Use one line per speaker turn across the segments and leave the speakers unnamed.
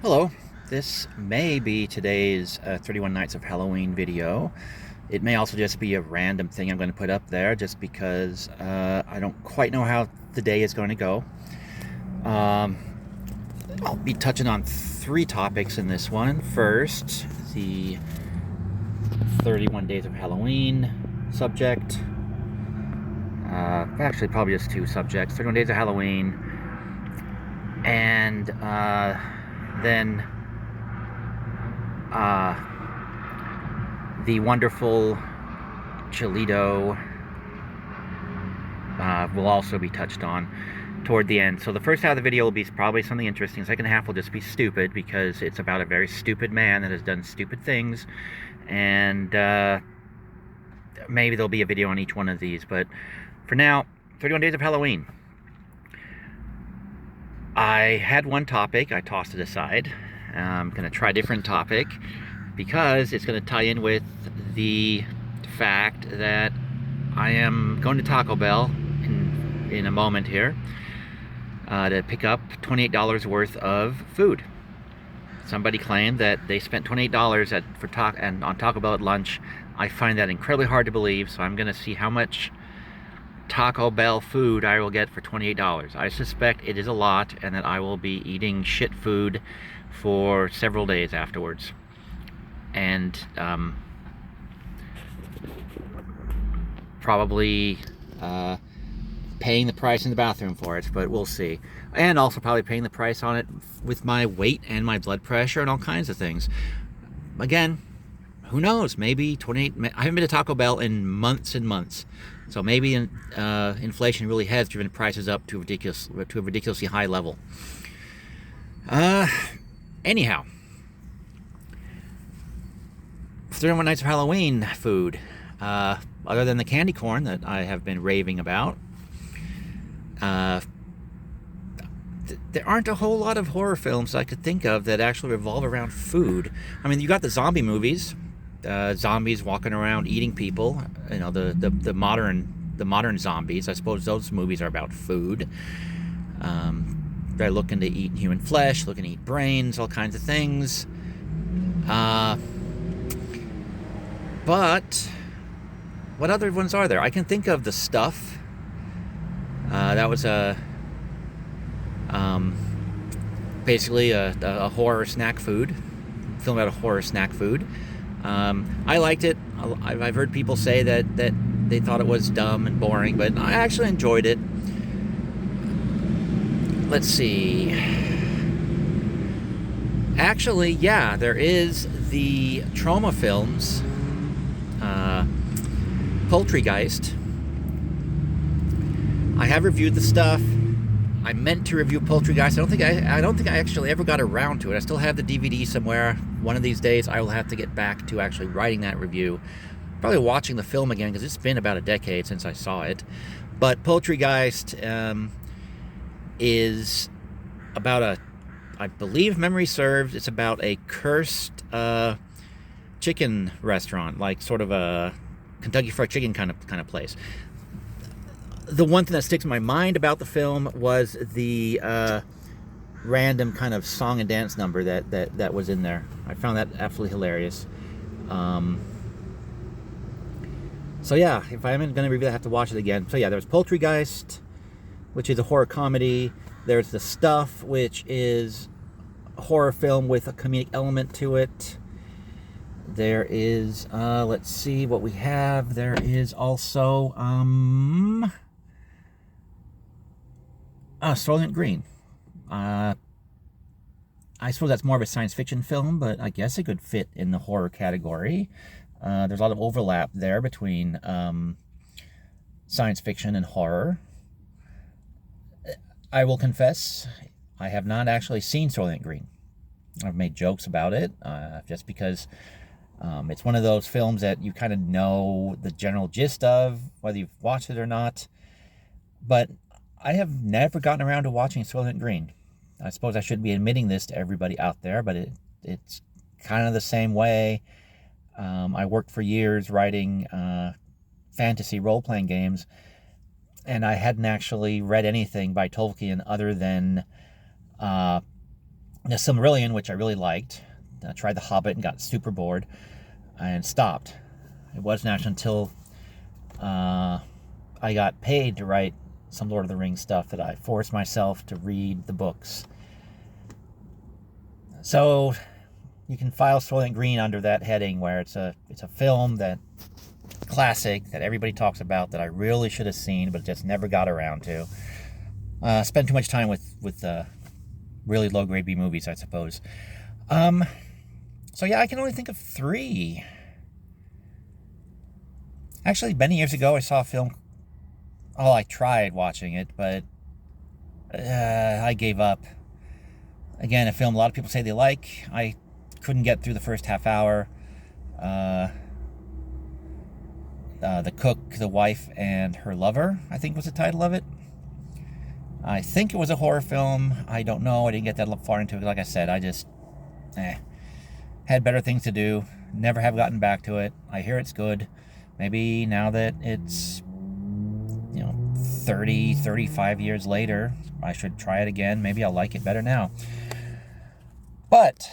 Hello, this may be today's 31 Nights of Halloween video. It may also just be a random thing I'm going to put up there just because I don't quite know how the day is going to go. Um, I'll be touching on three topics in this one. First, the 31 Days of Halloween subject. Actually, probably just two subjects 31 Days of Halloween, and then uh, the wonderful Chilito will also be touched on toward the end. So the first half of the video will be probably something interesting. The second half will just be stupid because it's about a very stupid man that has done stupid things. And maybe there'll be a video on each one of these. But for now, 31 Days of Halloween. I had one topic. I tossed it aside. I'm going to try a different topic because it's going to tie in with the fact that I am going to Taco Bell in a moment here to pick up $28 worth of food. Somebody claimed that they spent $28 on Taco Bell at lunch. I find that incredibly hard to believe, so I'm going to see how much Taco Bell food I will get for $28. I suspect it is a lot and that I will be eating shit food for several days afterwards. And probably paying the price in the bathroom for it, but we'll see. And also probably paying the price on it with my weight and my blood pressure and all kinds of things. Again, who knows? Maybe 28. I haven't been to Taco Bell in months and months, so maybe inflation really has driven prices up to a ridiculously high level. Anyhow, 31 Nights of Halloween food. Other than the candy corn that I have been raving about, there aren't a whole lot of horror films I could think of that actually revolve around food. I mean, you got the zombie movies, zombies walking around eating people. You know, the modern zombies. I suppose those movies are about food. They're looking to eat human flesh, looking to eat brains, all kinds of things. But what other ones are there? I can think of The Stuff. That was basically a horror snack food, film about a horror snack food. I liked it. I've heard people say that they thought it was dumb and boring, but I actually enjoyed it. Let's see. Actually, yeah, there is the Trauma Films, Poultrygeist. I have reviewed The Stuff. I meant to review Poultrygeist. I don't think I actually ever got around to it. I still have the DVD somewhere. One of these days, I will have to get back to actually writing that review. Probably watching the film again because it's been about a decade since I saw it. But Poultrygeist is about I believe memory serves, it's about a cursed chicken restaurant, like sort of a Kentucky Fried Chicken kind of place. The one thing that sticks in my mind about the film was the random kind of song and dance number that was in there. I found that absolutely hilarious. So yeah, if I'm going to review it, I have to watch it again. So yeah, there's Poultrygeist, which is a horror comedy. There's The Stuff, which is a horror film with a comedic element to it. There is, let's see what we have. There is also, Soylent Green. I suppose that's more of a science fiction film, but I guess it could fit in the horror category. There's a lot of overlap there between science fiction and horror. I will confess, I have not actually seen Soylent Green. I've made jokes about it, just because it's one of those films that you kind of know the general gist of, whether you've watched it or not. But I have never gotten around to watching Soylent Green. I suppose I should be admitting this to everybody out there, but it's kind of the same way. I worked for years writing fantasy role-playing games, and I hadn't actually read anything by Tolkien other than The Silmarillion, which I really liked. I tried The Hobbit and got super bored and stopped. It wasn't actually until I got paid to write some Lord of the Rings stuff that I forced myself to read the books. So you can file Soylent Green under that heading, where it's a film that classic that everybody talks about that I really should have seen but just never got around to. Spent too much time with really low grade B movies, I suppose. So yeah, I can only think of 3. Actually, many years ago, I saw a film. Oh, I tried watching it, but I gave up. Again, a film a lot of people say they like. I couldn't get through the first half hour. The Cook, the Wife, and Her Lover, I think was the title of it. I think it was a horror film. I don't know. I didn't get that far into it. Like I said, I just had better things to do. Never have gotten back to it. I hear it's good. Maybe now that it's 30, 35 years later, I should try it again. Maybe I'll like it better now. But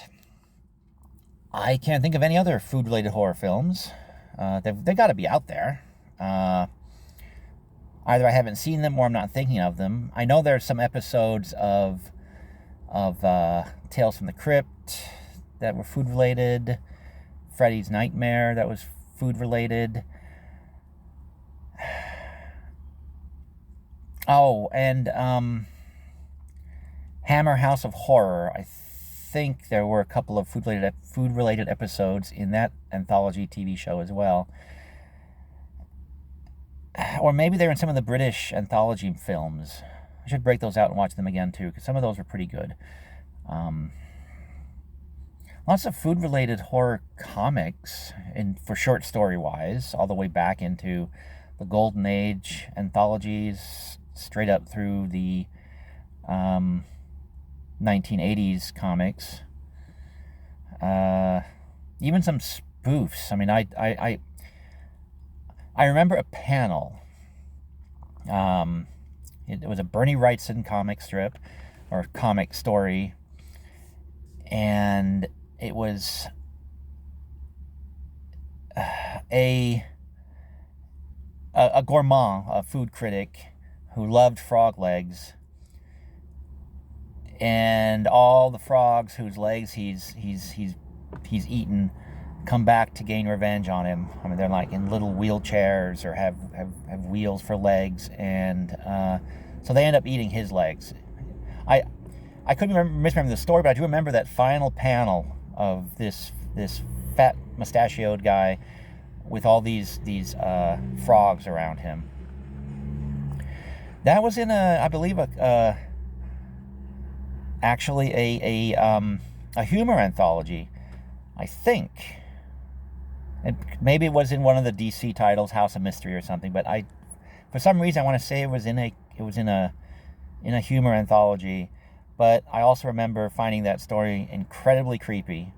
I can't think of any other food-related horror films. They've got to be out there. Either I haven't seen them or I'm not thinking of them. I know there's some episodes of Tales from the Crypt that were food-related. Freddy's Nightmare that was food-related. Oh, and Hammer House of Horror. I think there were a couple of food-related episodes in that anthology TV show as well. Or maybe they're in some of the British anthology films. I should break those out and watch them again too, because some of those were pretty good. Lots of food-related horror comics, for short story-wise, all the way back into the Golden Age anthologies, straight up through the 1980s comics. Even some spoofs. I mean, I remember a panel. It was a Bernie Wrightson comic strip or comic story, and it was a gourmand, a food critic who loved frog legs, and all the frogs whose legs he's eaten come back to gain revenge on him. I mean, they're like in little wheelchairs or have wheels for legs, and so they end up eating his legs. I couldn't misremember the story, but I do remember that final panel of this fat mustachioed guy with all these frogs around him. That was in I believe actually a humor anthology, I think. Maybe it was in one of the DC titles, House of Mystery or something. But for some reason, I want to say it was in a humor anthology. But I also remember finding that story incredibly creepy.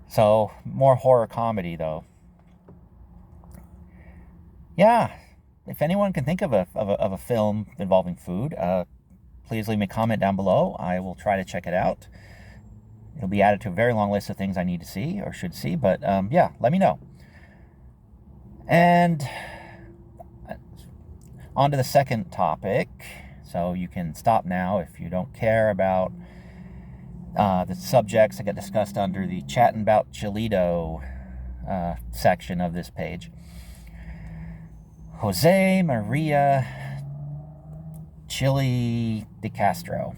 So more horror comedy, though. Yeah, if anyone can think of a film involving food, please leave me a comment down below. I will try to check it out. It'll be added to a very long list of things I need to see or should see, but yeah, let me know. And on to the second topic. So you can stop now if you don't care about the subjects that get discussed under the Chattin about Chilito section of this page. Jose Maria Chili de Castro.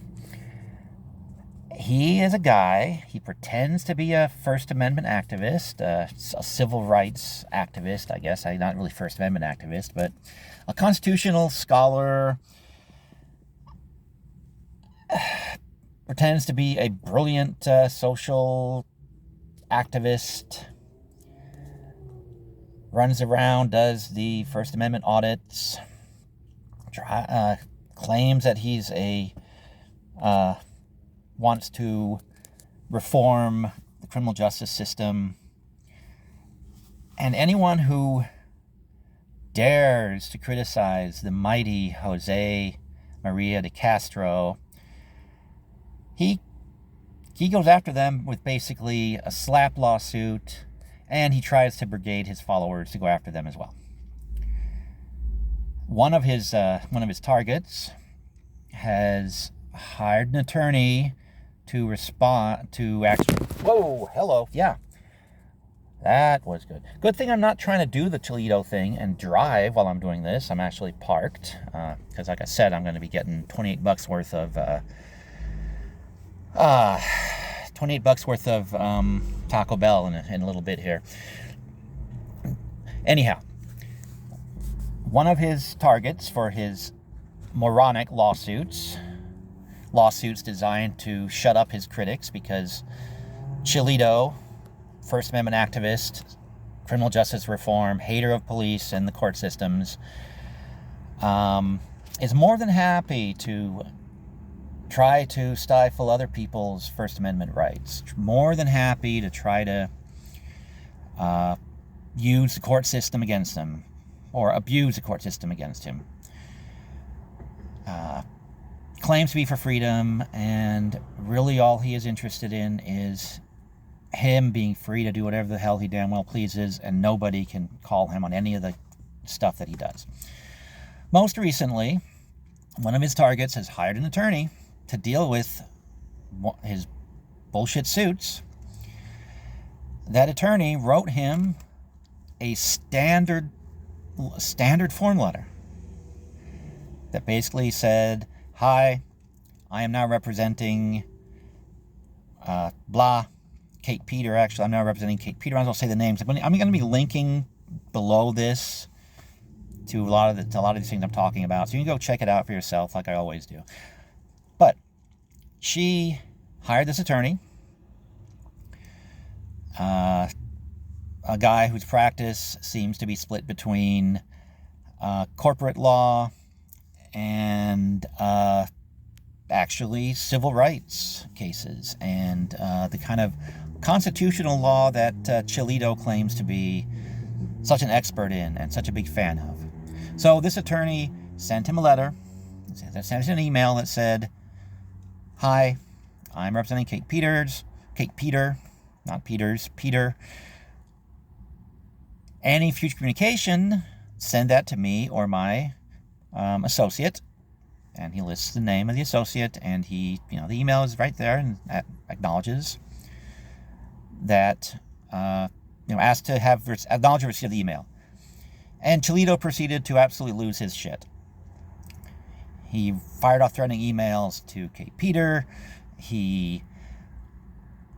He is a guy, he pretends to be a First Amendment activist, a civil rights activist, I guess. Not really First Amendment activist, but a constitutional scholar. Pretends to be a brilliant social activist. Runs around, does the First Amendment audits. Claims that he's wants to reform the criminal justice system. And anyone who dares to criticize the mighty Jose Maria de Castro, he he goes after them with basically a slap lawsuit, and he tries to brigade his followers to go after them as well. One of his targets has hired an attorney to respond to actually. Whoa, hello, yeah, that was good. Good thing I'm not trying to do the Chilito thing and drive while I'm doing this. I'm actually parked because, like I said, I'm going to be getting $28 worth of Taco Bell in a little bit here. Anyhow, one of his targets for his moronic lawsuits designed to shut up his critics, because Chilito, First Amendment activist, criminal justice reform, hater of police and the court systems, is more than happy to try to stifle other people's First Amendment rights. More than happy to try to use the court system against him, or abuse the court system against him. Claims to be for freedom, and really all he is interested in is him being free to do whatever the hell he damn well pleases, and nobody can call him on any of the stuff that he does. Most recently, one of his targets has hired an attorney to deal with his bullshit suits. That attorney wrote him a standard form letter that basically said, "Hi, I am now representing blah, Kate Peter." Actually, I'm now representing Kate Peter. I might as well say the names. I'm going to be linking below this to a lot of these things I'm talking about, so you can go check it out for yourself, like I always do. But she hired this attorney, a guy whose practice seems to be split between corporate law and actually civil rights cases, and the kind of constitutional law that Chilito claims to be such an expert in and such a big fan of. So this attorney sent him a letter, sent him an email that said, "Hi, I'm representing Kate Peter, not Peters, Peter. Any future communication, send that to me or my associate." And he lists the name of the associate, and the email is right there, and acknowledges that, asked to acknowledge receipt of the email. And Chilito proceeded to absolutely lose his shit. He fired off threatening emails to Kate Peter. He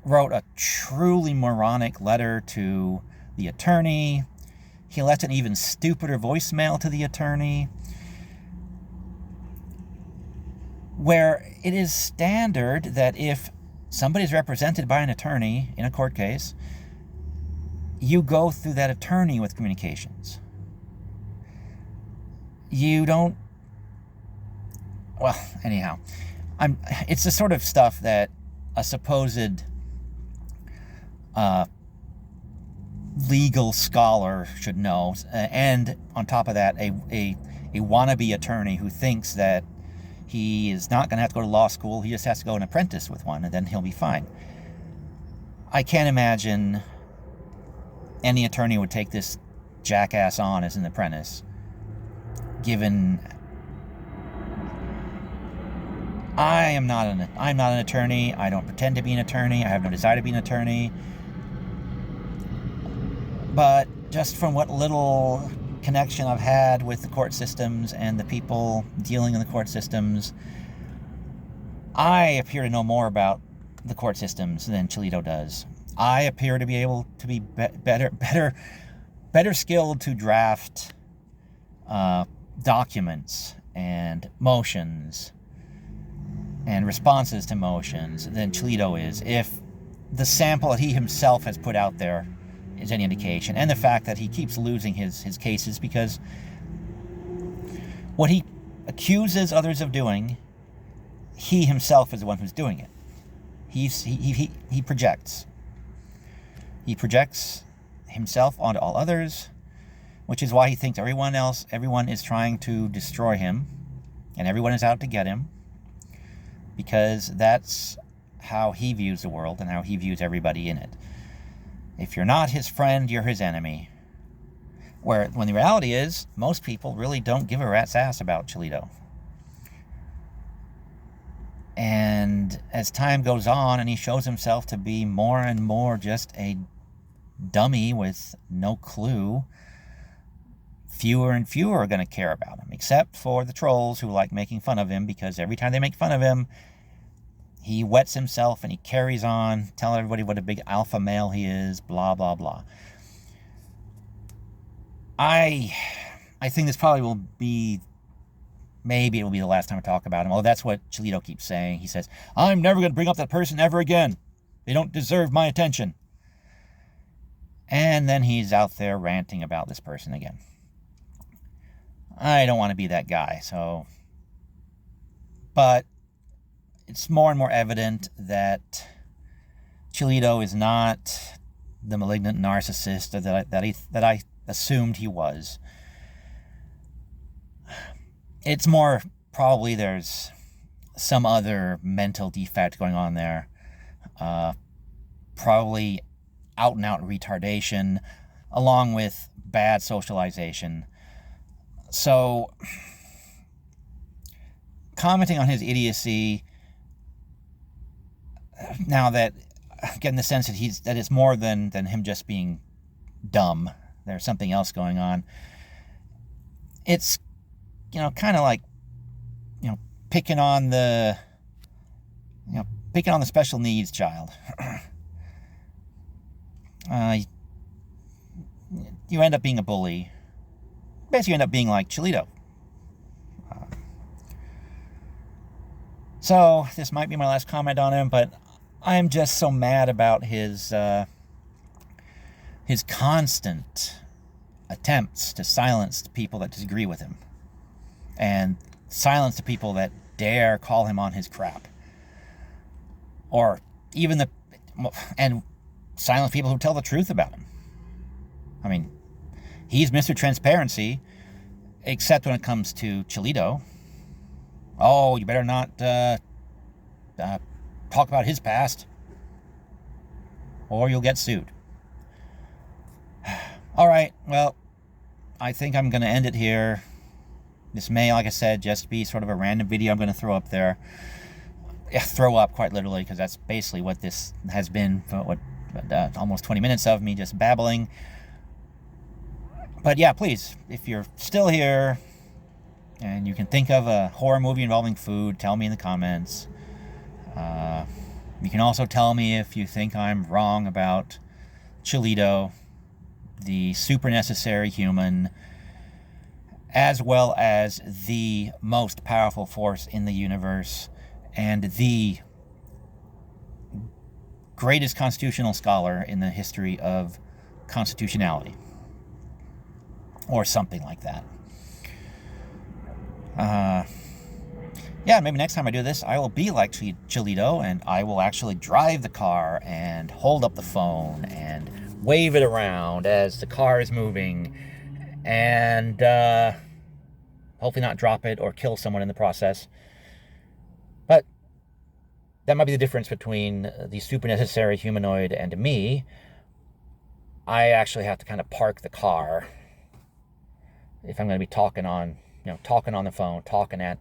wrote a truly moronic letter to the attorney. He left an even stupider voicemail to the attorney, where it is standard that if somebody is represented by an attorney in a court case, you go through that attorney with communications. You don't... Well, anyhow, it's the sort of stuff that a supposed legal scholar should know, and on top of that, a wannabe attorney who thinks that he is not going to have to go to law school, he just has to go and apprentice with one, and then he'll be fine. I can't imagine any attorney would take this jackass on as an apprentice, given I'm not an attorney. I don't pretend to be an attorney. I have no desire to be an attorney. But just from what little connection I've had with the court systems and the people dealing in the court systems, I appear to know more about the court systems than Chilito does. I appear to be able to be better skilled to draft documents and motions and responses to motions than Chilito is, if the sample that he himself has put out there is any indication, and the fact that he keeps losing his cases because what he accuses others of doing, he himself is the one who's doing it. He projects. He projects himself onto all others, which is why he thinks everyone is trying to destroy him, and everyone is out to get him, because that's how he views the world and how he views everybody in it. If you're not his friend, you're his enemy. When the reality is, most people really don't give a rat's ass about Chilito. And as time goes on and he shows himself to be more and more just a dummy with no clue, fewer and fewer are going to care about him, except for the trolls who like making fun of him, because every time they make fun of him, he wets himself and he carries on, telling everybody what a big alpha male he is, blah, blah, blah. I think this probably will be, maybe it will be the last time I talk about him. Although that's what Chilito keeps saying. He says, I'm never going to bring up that person ever again. They don't deserve my attention. And then he's out there ranting about this person again. I don't want to be that guy, so... But it's more and more evident that Chilito is not the malignant narcissist that I assumed he was. It's more probably there's some other mental defect going on there. Probably out-and-out retardation, along with bad socialization. So, commenting on his idiocy, now that I'm getting the sense that it's more than him just being dumb. There's something else going on. It's, kind of like, picking on the special needs child. You end up being a bully. Basically, you end up being like Chilito. So, this might be my last comment on him, but I'm just so mad about his constant attempts to silence people that disagree with him. And silence the people that dare call him on his crap. Or even and silence people who tell the truth about him. I mean, he's Mr. Transparency, except when it comes to Chilito. Oh, you better not talk about his past, or you'll get sued. All right, well, I think I'm going to end it here. This may, like I said, just be sort of a random video I'm going to throw up there. Throw up, quite literally, because that's basically what this has been for almost 20 minutes of me just babbling. But yeah, please, if you're still here and you can think of a horror movie involving food, tell me in the comments. You can also tell me if you think I'm wrong about Chilito, the super necessary human, as well as the most powerful force in the universe and the greatest constitutional scholar in the history of constitutionality. Or something like that. Yeah, maybe next time I do this, I will be like Chilito, and I will actually drive the car and hold up the phone and wave it around as the car is moving, and hopefully not drop it or kill someone in the process. But that might be the difference between the super necessary humanoid and me. I actually have to kind of park the car if I'm going to be talking on the phone, talking at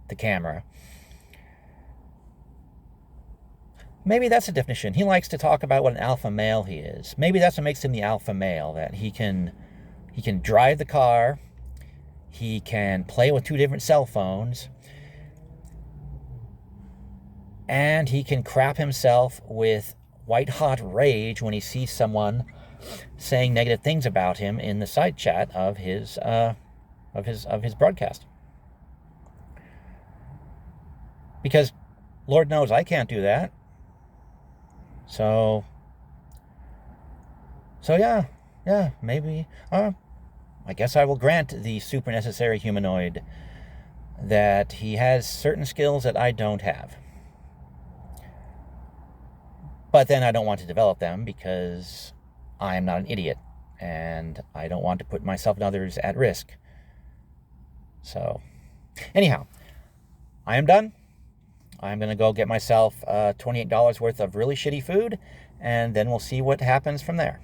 the camera. Maybe that's the definition. He likes to talk about what an alpha male he is. Maybe that's what makes him the alpha male, that he can drive the car, he can play with 2 different cell phones, and he can crap himself with white-hot rage when he sees someone saying negative things about him in the side chat of his broadcast. Because Lord knows I can't do that. So yeah, maybe I guess I will grant the super necessary humanoid that he has certain skills that I don't have. But then I don't want to develop them because I am not an idiot, and I don't want to put myself and others at risk. So, anyhow, I am done. I'm going to go get myself $28 worth of really shitty food, and then we'll see what happens from there.